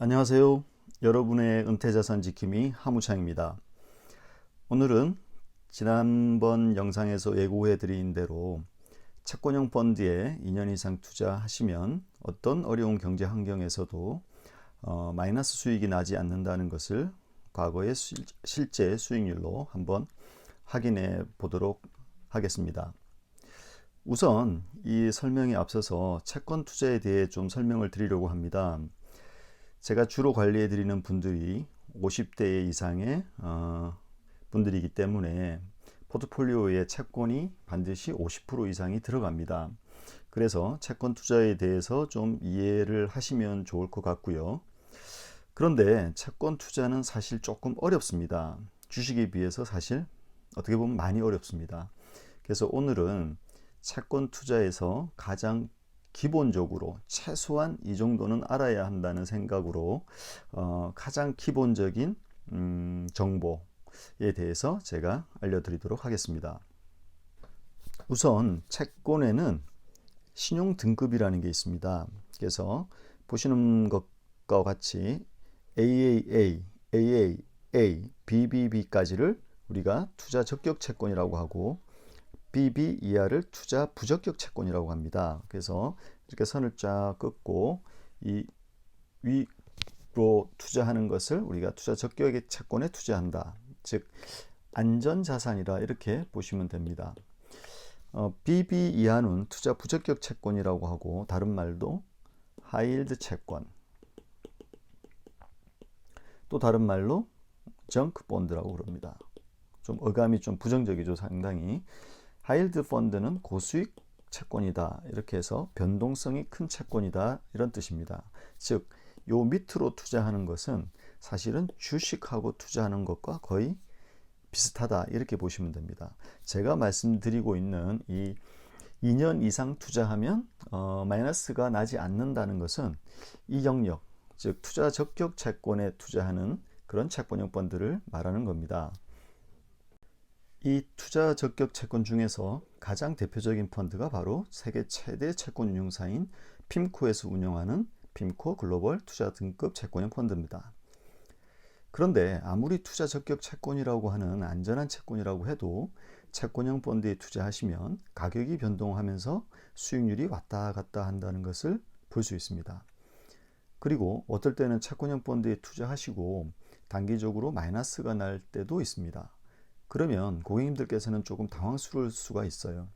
안녕하세요. 여러분의 은퇴자산 지킴이 하무창입니다. 오늘은 지난번 영상에서 예고해 드린 대로 채권형 펀드에 2년 이상 투자하시면 어떤 어려운 경제 환경에서도 마이너스 수익이 나지 않는다는 것을 과거의 실제 수익률로 한번 확인해 보도록 하겠습니다. 우선 이 설명에 앞서서 채권 투자에 대해 좀 설명을 드리려고 합니다. 제가 주로 관리해 드리는 분들이 50대 이상의 분들이기 때문에 포트폴리오에 채권이 반드시 50% 이상이 들어갑니다. 그래서 채권 투자에 대해서 좀 이해를 하시면 좋을 것 같고요. 그런데 채권 투자는 사실 조금 어렵습니다. 주식에 비해서 사실 어떻게 보면 많이 어렵습니다. 그래서 오늘은 채권 투자에서 가장 기본적으로 최소한 이 정도는 알아야 한다는 생각으로 가장 기본적인 정보에 대해서 제가 알려드리도록 하겠습니다. 우선 채권에는 신용 등급이라는 게 있습니다. 그래서 보시는 것과 같이 AAA, AAA, BBB까지를 우리가 투자 적격 채권이라고 하고 BB 이하를 투자 부적격 채권이라고 합니다. 그래서 이렇게 선을 쫙 긋고 이 위로 투자하는 것을 우리가 투자 적격의 채권에 투자한다. 즉 안전자산이라 이렇게 보시면 됩니다. BB 이하는 투자 부적격 채권이라고 하고 다른 말도 하이힐드 채권, 또 다른 말로 정크 본드라고 그럽니다. 좀 어감이 좀 부정적이죠, 상당히. 하이힐드 펀드는 고수익 채권이다, 이렇게 해서 변동성이 큰 채권이다, 이런 뜻입니다. 즉, 요 밑으로 투자하는 것은 사실은 주식하고 투자하는 것과 거의 비슷하다, 이렇게 보시면 됩니다. 제가 말씀드리고 있는 이 2년 이상 투자하면 마이너스가 나지 않는다는 것은 이 영역, 즉 투자 적격 채권에 투자하는 그런 채권형 펀드를 말하는 겁니다. 이 투자 적격 채권 중에서 가장 대표적인 펀드가 바로 세계 최대 채권 운용사인 핌코에서 운영하는 핌코 글로벌 투자 등급 채권형 펀드입니다. 그런데 아무리 투자 적격 채권이라고 하는 안전한 채권이라고 해도 채권형 펀드에 투자하시면 가격이 변동하면서 수익률이 왔다 갔다 한다는 것을 볼 수 있습니다. 그리고 어떨 때는 채권형 펀드에 투자하시고 단기적으로 마이너스가 날 때도 있습니다. 그러면 고객님들께서는 조금 당황스러울 수가 있어요.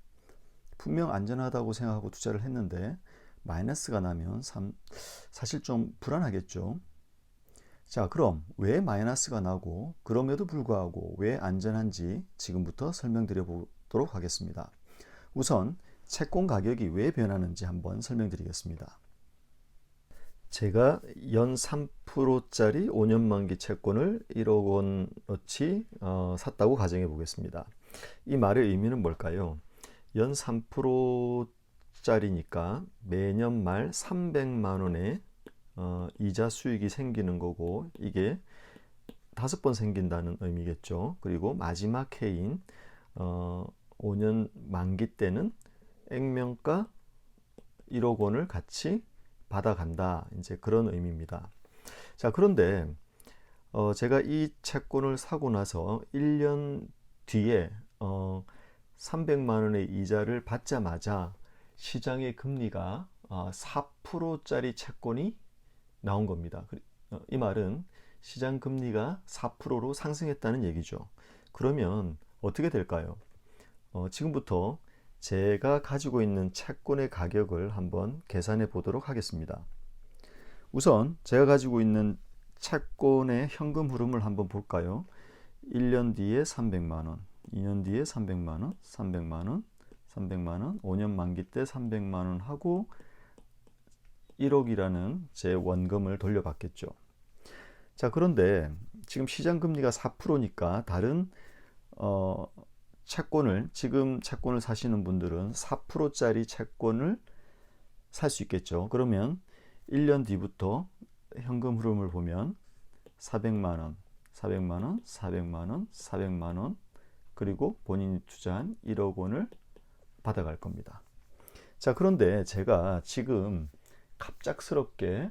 분명 안전하다고 생각하고 투자를 했는데 마이너스가 나면 사실 좀 불안하겠죠. 자, 그럼 왜 마이너스가 나고 그럼에도 불구하고 왜 안전한지 지금부터 설명드려 보도록 하겠습니다. 우선 채권 가격이 왜 변하는지 한번 설명드리겠습니다. 제가 연 3%짜리 5년 만기 채권을 1억 원어치 샀다고 가정해 보겠습니다. 이 말의 의미는 뭘까요? 연 3%짜리니까 매년 말 300만 원의 이자 수익이 생기는 거고, 이게 5번 생긴다는 의미겠죠. 그리고 마지막 해인 5년 만기 때는 액면가 1억 원을 같이 받아간다, 이제 그런 의미입니다. 자, 그런데 제가 이 채권을 사고 나서 1년 뒤에 300만 원의 이자를 받자마자 시장의 금리가 4%짜리 채권이 나온 겁니다. 이 말은 시장 금리가 4%로 상승했다는 얘기죠. 그러면 어떻게 될까요? 지금부터 제가 가지고 있는 채권의 가격을 한번 계산해 보도록 하겠습니다. 우선 제가 가지고 있는 채권의 현금 흐름을 한번 볼까요? 1년 뒤에 300만 원, 2년 뒤에 300만 원, 300만 원, 300만 원, 5년 만기 때 300만 원 하고 1억이라는 제 원금을 돌려받겠죠. 자, 그런데 지금 시장 금리가 4%니까 다른 지금 채권을 사시는 분들은 4%짜리 채권을 살 수 있겠죠. 그러면 1년 뒤부터 현금 흐름을 보면 400만 원, 400만 원, 400만 원, 400만 원, 그리고 본인이 투자한 1억 원을 받아갈 겁니다. 자, 그런데 제가 지금 갑작스럽게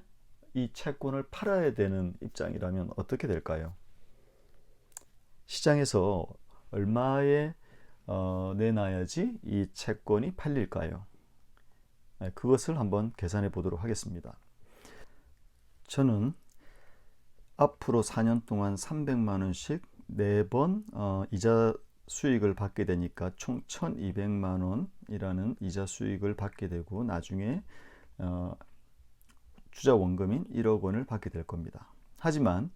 이 채권을 팔아야 되는 입장이라면 어떻게 될까요? 시장에서 얼마에 내놔야지 이 채권이 팔릴까요? 그것을 한번 계산해 보도록 하겠습니다. 저는 앞으로 4년 동안 300만 원씩 4번 이자 수익을 받게 되니까 총 1200만 원이라는 이자 수익을 받게 되고 나중에 투자 원금인 1억 원을 받게 될 겁니다. 하지만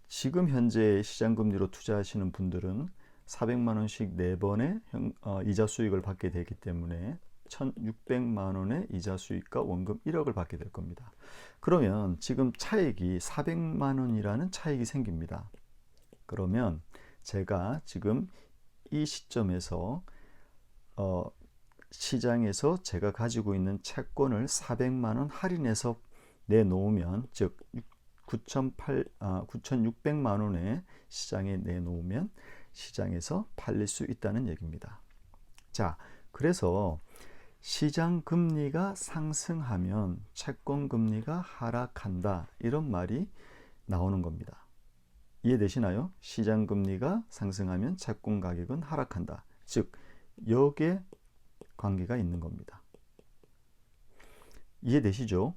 지금 현재 시장금리로 투자하시는 분들은 400만 원씩 4번의 이자 수익을 받게 되기 때문에 1600만 원의 이자 수익과 원금 1억을 받게 될 겁니다. 그러면 지금 차익이 400만 원이라는 차익이 생깁니다. 그러면 제가 지금 이 시점에서 시장에서 제가 가지고 있는 채권을 400만 원 할인해서 내놓으면, 즉 9,600만 원에 시장에 내놓으면 시장에서 팔릴 수 있다는 얘기입니다. 자, 그래서 시장 금리가 상승하면 채권 금리가 하락한다, 이런 말이 나오는 겁니다. 이해되시나요? 시장 금리가 상승하면 채권 가격은 하락한다. 즉 여기에 관계가 있는 겁니다. 이해되시죠?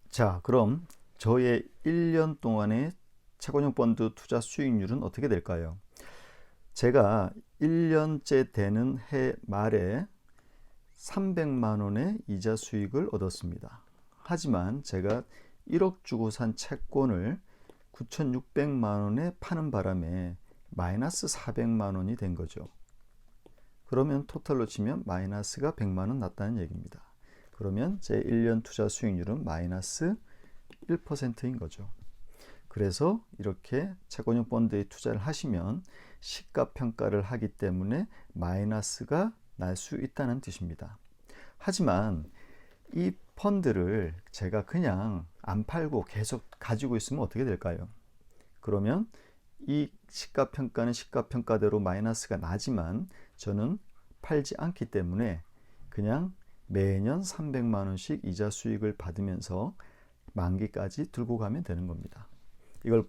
자, 그럼 저의 1년 동안의 채권형 펀드 투자 수익률은 어떻게 될까요? 제가 1년째 되는 해 말에 300만 원의 이자 수익을 얻었습니다. 하지만 제가 1억 주고 산 채권을 9,600만 원에 파는 바람에 마이너스 400만 원이 된 거죠. 그러면 토탈로 치면 마이너스가 100만 원 났다는 얘기입니다. 그러면 제 1년 투자 수익률은 마이너스 1%인 거죠. 그래서 이렇게 채권형 펀드에 투자를 하시면 시가평가를 하기 때문에 마이너스가 날 수 있다는 뜻입니다. 하지만 이 펀드를 제가 그냥 안 팔고 계속 가지고 있으면 어떻게 될까요? 그러면 이 시가평가는 시가평가대로 마이너스가 나지만 저는 팔지 않기 때문에 그냥 매년 300만 원씩 이자 수익을 받으면서 만기까지 들고 가면 되는 겁니다. 이걸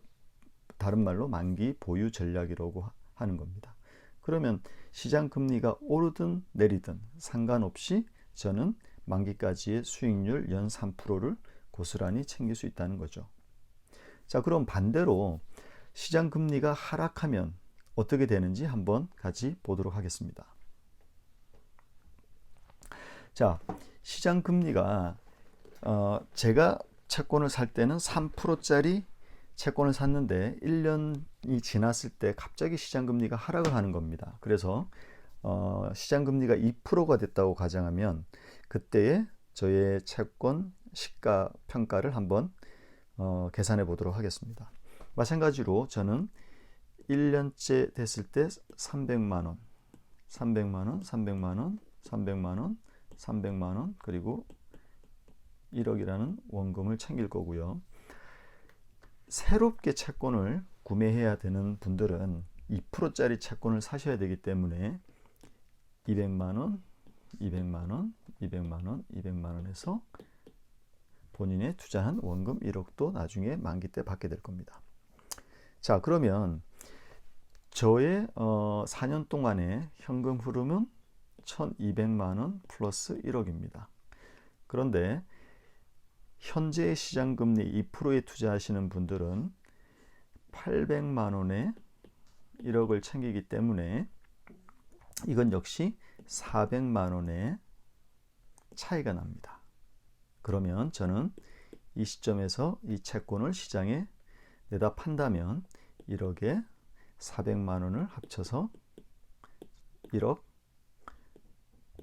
다른 말로 만기 보유 전략이라고 하는 겁니다. 그러면 시장 금리가 오르든 내리든 상관없이 저는 만기까지의 수익률 연 3%를 고스란히 챙길 수 있다는 거죠. 자, 그럼 반대로 시장 금리가 하락하면 어떻게 되는지 한번 같이 보도록 하겠습니다. 자, 시장 금리가 제가 채권을 살 때는 3%짜리 채권을 샀는데 1년이 지났을 때 갑자기 시장금리가 하락을 하는 겁니다. 그래서 시장금리가 2%가 됐다고 가정하면 그때의 저의 채권 시가 평가를 한번 계산해 보도록 하겠습니다. 마찬가지로 저는 1년째 됐을 때 300만 원, 300만 원, 300만 원, 300만 원, 300만 원, 그리고 1억이라는 원금을 챙길 거고요. 새롭게 채권을 구매해야 되는 분들은 2%짜리 채권을 사셔야 되기 때문에 200만 원, 200만 원, 200만 원, 200만 원에서 본인의 투자한 원금 1억도 나중에 만기 때 받게 될 겁니다. 자, 그러면 저의 4년 동안의 현금 흐름은 1200만 원 플러스 1억입니다. 그런데 현재 시장금리 2%에 투자하시는 분들은 800만 원에 1억을 챙기기 때문에 이건 역시 400만 원의 차이가 납니다. 그러면 저는 이 시점에서 이 채권을 시장에 내다 판다면 1억에 400만 원을 합쳐서 1억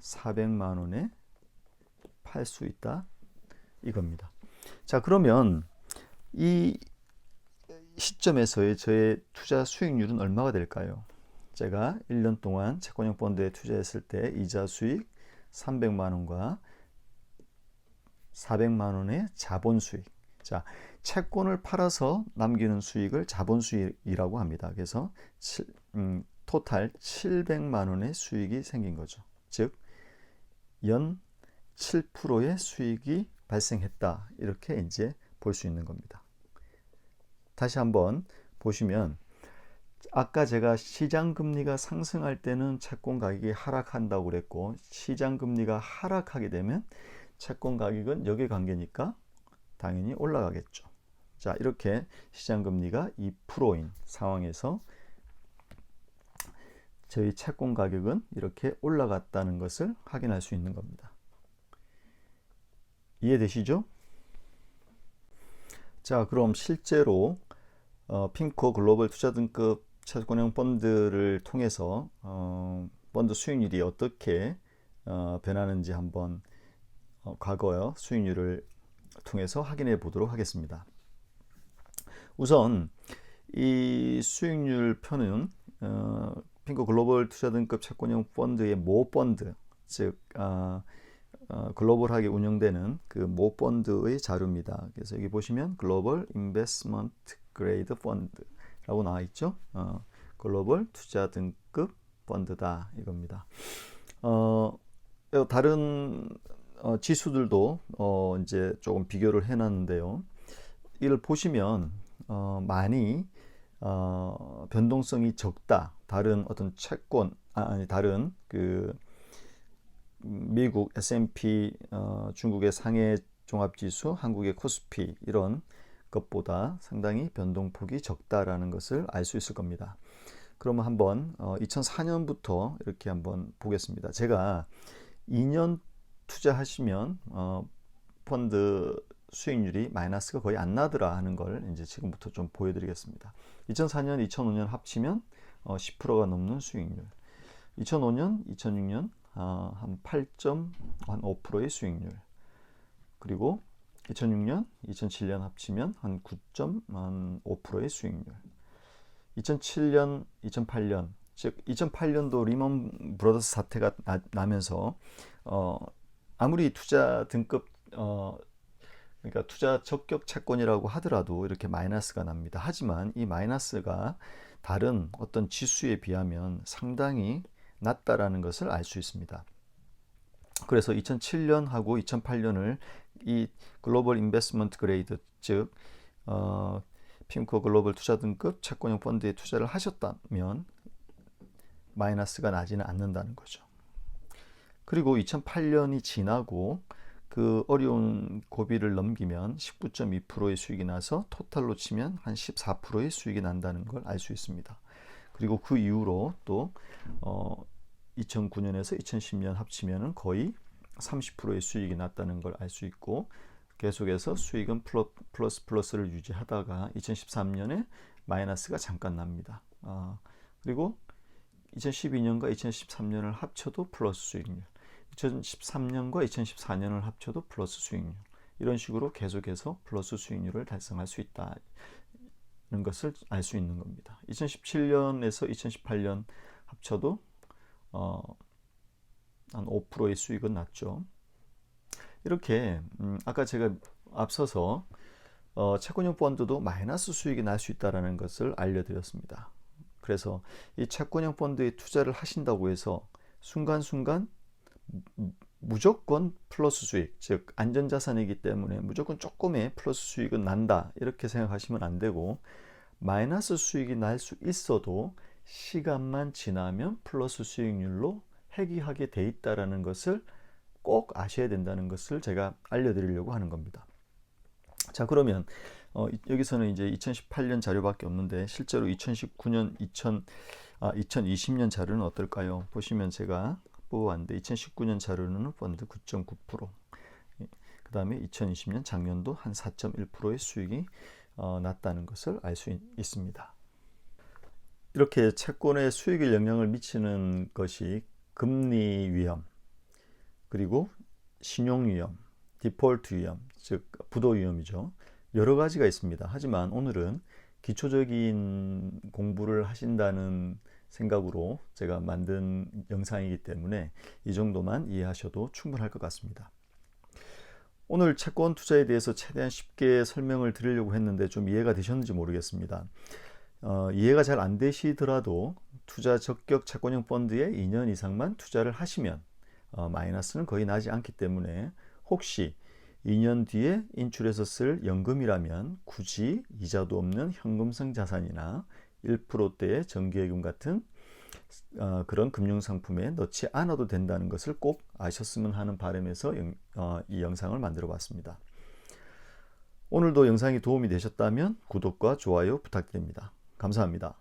400만 원에 팔 수 있다, 이겁니다. 자, 그러면 이 시점에서의 저의 투자 수익률은 얼마가 될까요? 제가 1년 동안 채권형 펀드에 투자했을 때 이자 수익 300만 원과 400만 원의 자본 수익. 자, 채권을 팔아서 남기는 수익을 자본 수익이라고 합니다. 그래서 토탈 700만 원의 수익이 생긴 거죠. 즉 연 7%의 수익이 발생했다. 이렇게 이제 볼 수 있는 겁니다. 다시 한번 보시면 아까 제가 시장 금리가 상승할 때는 채권 가격이 하락한다고 그랬고, 시장 금리가 하락하게 되면 채권 가격은 역의관계니까 당연히 올라가겠죠. 자, 이렇게 시장 금리가 2%인 상황에서 저희 채권 가격은 이렇게 올라갔다는 것을 확인할 수 있는 겁니다. 이해되시죠? 자, 그럼 실제로 핀코 글로벌 투자 등급 채권형 펀드를 통해서 펀드 수익률이 어떻게 변하는지 한번 과거 수익률을 통해서 확인해 보도록 하겠습니다. 우선 이 수익률 표는 핀코 글로벌 투자 등급 채권형 펀드의 모 펀드, 즉 글로벌하게 운영되는 그 모 펀드의 자료입니다. 그래서 여기 보시면 글로벌 인베스트먼트 그레이드 펀드라고 나와 있죠. 글로벌 투자 등급 펀드다 이겁니다. 다른 지수들도 이제 조금 비교를 해놨는데요. 이걸 보시면 많이 변동성이 적다. 다른 어떤 채권 다른 그 미국 S&P, 중국의 상해 종합지수, 한국의 코스피 이런 것보다 상당히 변동폭이 적다라는 것을 알 수 있을 겁니다. 그러면 한번 2004년부터 이렇게 한번 보겠습니다. 제가 2년 투자하시면 펀드 수익률이 마이너스가 거의 안 나더라 하는 걸 이제 지금부터 좀 보여드리겠습니다. 2004년, 2005년 합치면 10%가 넘는 수익률. 2005년, 2006년 한 8.5%의 수익률. 그리고 2006년, 2007년 합치면 한 9.5%의 수익률. 2007년, 2008년, 즉 2008년도 리먼 브러더스 사태가 나면서 아무리 투자 등급 그러니까 투자 적격 채권이라고 하더라도 이렇게 마이너스가 납니다. 하지만 이 마이너스가 다른 어떤 지수에 비하면 상당히 낮다라는 것을 알 수 있습니다. 그래서 2007년하고 2008년을 이 글로벌 인베스트먼트 그레이드, 즉 핀코 글로벌 투자 등급 채권형 펀드에 투자를 하셨다면 마이너스가 나지는 않는다는 거죠. 그리고 2008년이 지나고 그 어려운 고비를 넘기면 19.2%의 수익이 나서 토탈로 치면 한 14%의 수익이 난다는 걸 알 수 있습니다. 그리고 그 이후로 또 2009년에서 2010년 합치면 거의 30%의 수익이 났다는 걸 알 수 있고, 계속해서 수익은 플러스를 유지하다가 2013년에 마이너스가 잠깐 납니다. 그리고 2012년과 2013년을 합쳐도 플러스 수익률, 2013년과 2014년을 합쳐도 플러스 수익률, 이런 식으로 계속해서 플러스 수익률을 달성할 수 있다는 것을 알 수 있는 겁니다. 2017년에서 2018년 합쳐도 한 5%의 수익은 났죠. 이렇게 아까 제가 앞서서 채권형 펀드도 마이너스 수익이 날 수 있다는 것을 알려드렸습니다. 그래서 이 채권형 펀드에 투자를 하신다고 해서 순간순간 무조건 플러스 수익, 즉 안전자산이기 때문에 무조건 조금의 플러스 수익은 난다 이렇게 생각하시면 안 되고, 마이너스 수익이 날 수 있어도 시간만 지나면 플러스 수익률로 회귀하게 돼 있다는 것을 꼭 아셔야 된다는 것을 제가 알려드리려고 하는 겁니다. 자, 그러면 여기서는 이제 2018년 자료밖에 없는데 실제로 2019년, 2020년 자료는 어떨까요? 보시면 제가 뽑아왔는데 2019년 자료는 펀드 9.9%, 그 다음에 2020년 작년도 한 4.1%의 수익이 났다는 것을 알 수 있습니다. 이렇게 채권의 수익에 영향을 미치는 것이 금리 위험, 그리고 신용 위험, 디폴트 위험, 즉 부도 위험이죠. 여러 가지가 있습니다. 하지만 오늘은 기초적인 공부를 하신다는 생각으로 제가 만든 영상이기 때문에 이 정도만 이해하셔도 충분할 것 같습니다. 오늘 채권 투자에 대해서 최대한 쉽게 설명을 드리려고 했는데 좀 이해가 되셨는지 모르겠습니다. 이해가 잘 안 되시더라도 투자 적격 채권형 펀드에 2년 이상만 투자를 하시면 마이너스는 거의 나지 않기 때문에 혹시 2년 뒤에 인출해서 쓸 연금이라면 굳이 이자도 없는 현금성 자산이나 1%대의 정기예금 같은 그런 금융상품에 넣지 않아도 된다는 것을 꼭 아셨으면 하는 바람에서 이 영상을 만들어 봤습니다. 오늘도 영상이 도움이 되셨다면 구독과 좋아요 부탁드립니다. 감사합니다.